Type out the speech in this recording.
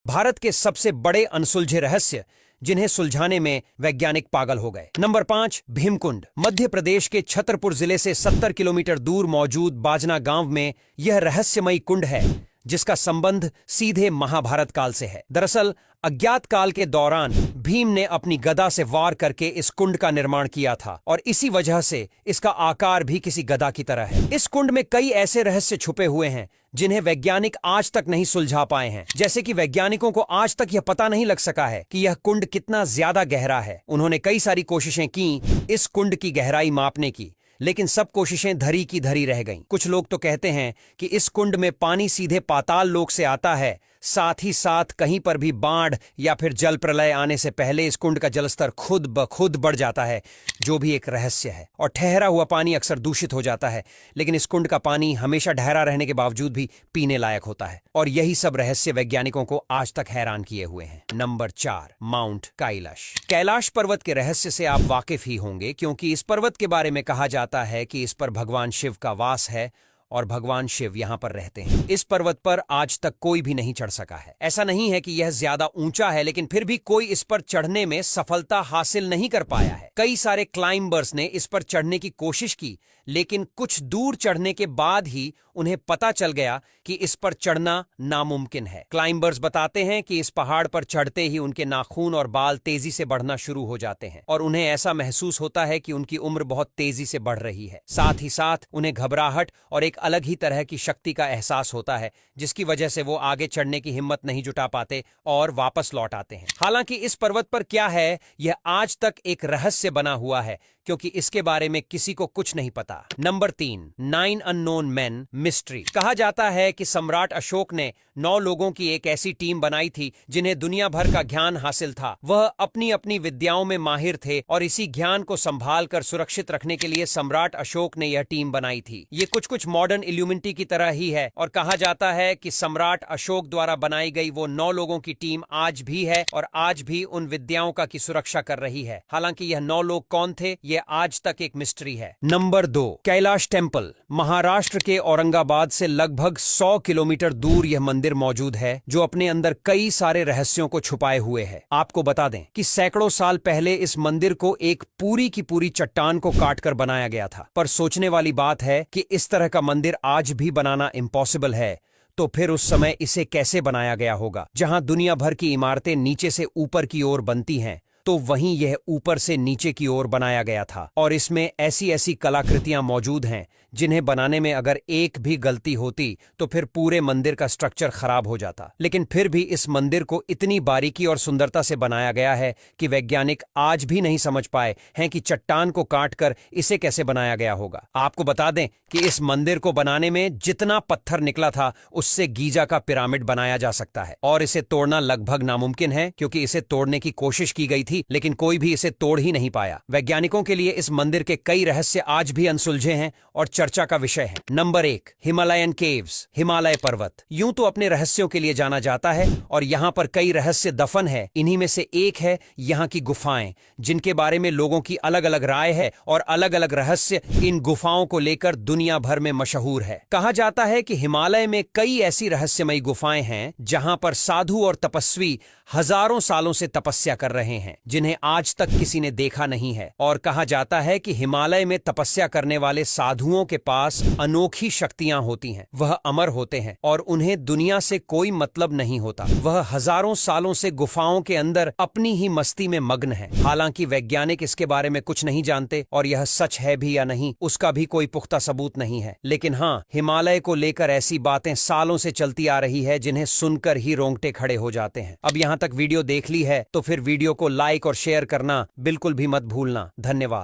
भारत के सबसे बड़े अनसुलझे रहस्य जिन्हें सुलझाने में वैज्ञानिक पागल हो गए। नंबर 5, भीमकुंड। मध्य प्रदेश के छतरपुर जिले से 70 किलोमीटर दूर मौजूद बाजना गांव में यह रहस्यमयी कुंड है, जिसका संबंध सीधे महाभारत काल से है। दरअसल अज्ञात काल के दौरान भीम ने अपनी गदा से वार करके इस कुंड का निर्माण किया था और इसी वजह से इसका आकार भी किसी गदा की तरह है। इस कुंड में कई ऐसे रहस्य छुपे हुए हैं जिन्हें वैज्ञानिक आज तक नहीं सुलझा पाए हैं। जैसे कि वैज्ञानिकों को आज तक यह पता नहीं लग सका है कि यह कुंड कितना ज्यादा गहरा है। उन्होंने कई सारी कोशिशें की इस कुंड की गहराई मापने की, लेकिन सब कोशिशें धरी की धरी रह गईं। कुछ लोग तो कहते हैं कि इस कुंड में पानी सीधे पाताल लोक से आता है। साथ ही साथ कहीं पर भी बाढ़ या फिर जल प्रलय आने से पहले इस कुंड का जलस्तर खुद ब खुद बढ़ जाता है, जो भी एक रहस्य है। और ठहरा हुआ पानी अक्सर दूषित हो जाता है, लेकिन इस कुंड का पानी हमेशा ठहरा रहने के बावजूद भी पीने लायक होता है। और यही सब रहस्य वैज्ञानिकों को आज तक हैरान किए हुए हैं। Number 4, mount Kailash. कैलाश पर्वत के रहस्य से आप वाकिफ ही होंगे, क्योंकि इस पर्वत के बारे में कहा जाता है कि इस पर भगवान शिव का वास है और भगवान शिव यहां पर रहते हैं। इस पर्वत पर आज तक कोई भी नहीं चढ़ सका है। ऐसा नहीं है कि यह ज्यादा ऊंचा है, लेकिन फिर भी कोई इस पर चढ़ने में सफलता हासिल नहीं कर पाया है। कई सारे क्लाइंबर्स ने इस पर चढ़ने की कोशिश की, लेकिन कुछ दूर चढ़ने के बाद ही उन्हें पता चल गया कि इस पर चढ़ना नामुमकिन है। क्लाइंबर्स बताते हैं कि इस पहाड़ पर चढ़ते ही उनके नाखून और बाल तेजी से बढ़ना शुरू हो जाते हैं और उन्हें ऐसा महसूस होता है कि उनकी उम्र बहुत तेजी से बढ़ रही है। साथ ही साथ उन्हें घबराहट और एक अलग ही तरह की शक्ति का एहसास होता है, जिसकी वजह से वो आगे चढ़ने की हिम्मत नहीं जुटा पाते और वापस लौट आते हैं। हालांकि इस पर्वत पर क्या है, यह आज तक एक रहस्य बना हुआ है, क्योंकि इसके बारे में किसी को कुछ नहीं पता। Number 3, 9 unknown main mystery. कहा जाता है कि सम्राट अशोक ने 9 लोगों की एक ऐसी टीम बनाई थी जिन्हें दुनिया भर का ज्ञान हासिल था। वह अपनी अपनी विद्याओं में माहिर थे और इसी ज्ञान को संभाल कर सुरक्षित रखने के लिए सम्राट अशोक ने यह टीम बनाई थी। ये कुछ मॉडर्न इल्यूमिनेटी की तरह ही है और कहा जाता है कि सम्राट अशोक द्वारा बनाई गई वो 9 लोगों की टीम आज भी है और आज भी उन विद्याओं का की सुरक्षा कर रही है। हालांकि यह 9 लोग कौन थे, ये आज तक एक मिस्ट्री है। Number 2, Kailash temple. महाराष्ट्र के औरंगाबाद से लगभग 100 किलोमीटर दूर यह मंदिर मौजूद है, जो अपने अंदर कई सारे रहस्यों को छुपाए हुए है। आपको बता दें कि सैकड़ों साल पहले इस मंदिर को एक पूरी की पूरी चट्टान को काटकर बनाया गया था। पर सोचने वाली बात है कि इस तरह का मंदिर आज भी बनाना इम्पॉसिबल है, तो फिर उस समय इसे कैसे बनाया गया होगा। जहां दुनिया भर की इमारतें नीचे से ऊपर की ओर बनती हैं, तो वहीं यह ऊपर से नीचे की ओर बनाया गया था और इसमें ऐसी ऐसी कलाकृतियां मौजूद हैं जिन्हें बनाने में अगर एक भी गलती होती तो फिर पूरे मंदिर का स्ट्रक्चर खराब हो जाता। लेकिन फिर भी इस मंदिर को इतनी बारीकी और सुंदरता से बनाया गया है कि वैज्ञानिक आज भी नहीं समझ पाए हैं कि चट्टान को काटकर इसे कैसे बनाया गया होगा। आपको बता दें कि इस मंदिर को बनाने में जितना पत्थर निकला था, उससे गीजा का पिरामिड बनाया जा सकता है और इसे तोड़ना लगभग नामुमकिन है, क्योंकि इसे तोड़ने की कोशिश की गई थी, लेकिन कोई भी इसे तोड़ ही नहीं पाया। वैज्ञानिकों के लिए इस मंदिर के कई रहस्य आज भी अनसुलझे हैं और चर्चा का विषय है। Number 1, Himalayan caves. हिमालय पर्वत यूं तो अपने रहस्यों के लिए जाना जाता है और यहाँ पर कई रहस्य दफन है। इन्हीं में से एक है यहाँ की गुफाएं, जिनके बारे में लोगों की अलग अलग राय है और अलग अलग रहस्य इन गुफाओं को लेकर दुनिया भर में मशहूर है। कहा जाता है कि हिमालय में कई ऐसी रहस्यमयी गुफाएं हैं जहां पर साधु और तपस्वी हजारों सालों से तपस्या कर रहे हैं, जिन्हें आज तक किसी ने देखा नहीं है। और कहा जाता है कि हिमालय में तपस्या करने वाले साधुओं के पास अनोखी शक्तियां होती हैं। वह अमर होते हैं और उन्हें दुनिया से कोई मतलब नहीं होता। वह हजारों सालों से गुफाओं के अंदर अपनी ही मस्ती में मग्न है। हालांकि वैज्ञानिक इसके बारे में कुछ नहीं जानते और यह सच है भी या नहीं, उसका भी कोई पुख्ता सबूत नहीं है। लेकिन हाँ, हिमालय को लेकर ऐसी बातें सालों से चलती आ रही है जिन्हें सुनकर ही रोंगटे खड़े हो जाते हैं। अब यहाँ तक वीडियो देख ली है तो फिर वीडियो को लाइक और शेयर करना बिल्कुल भी मत भूलना। धन्यवाद।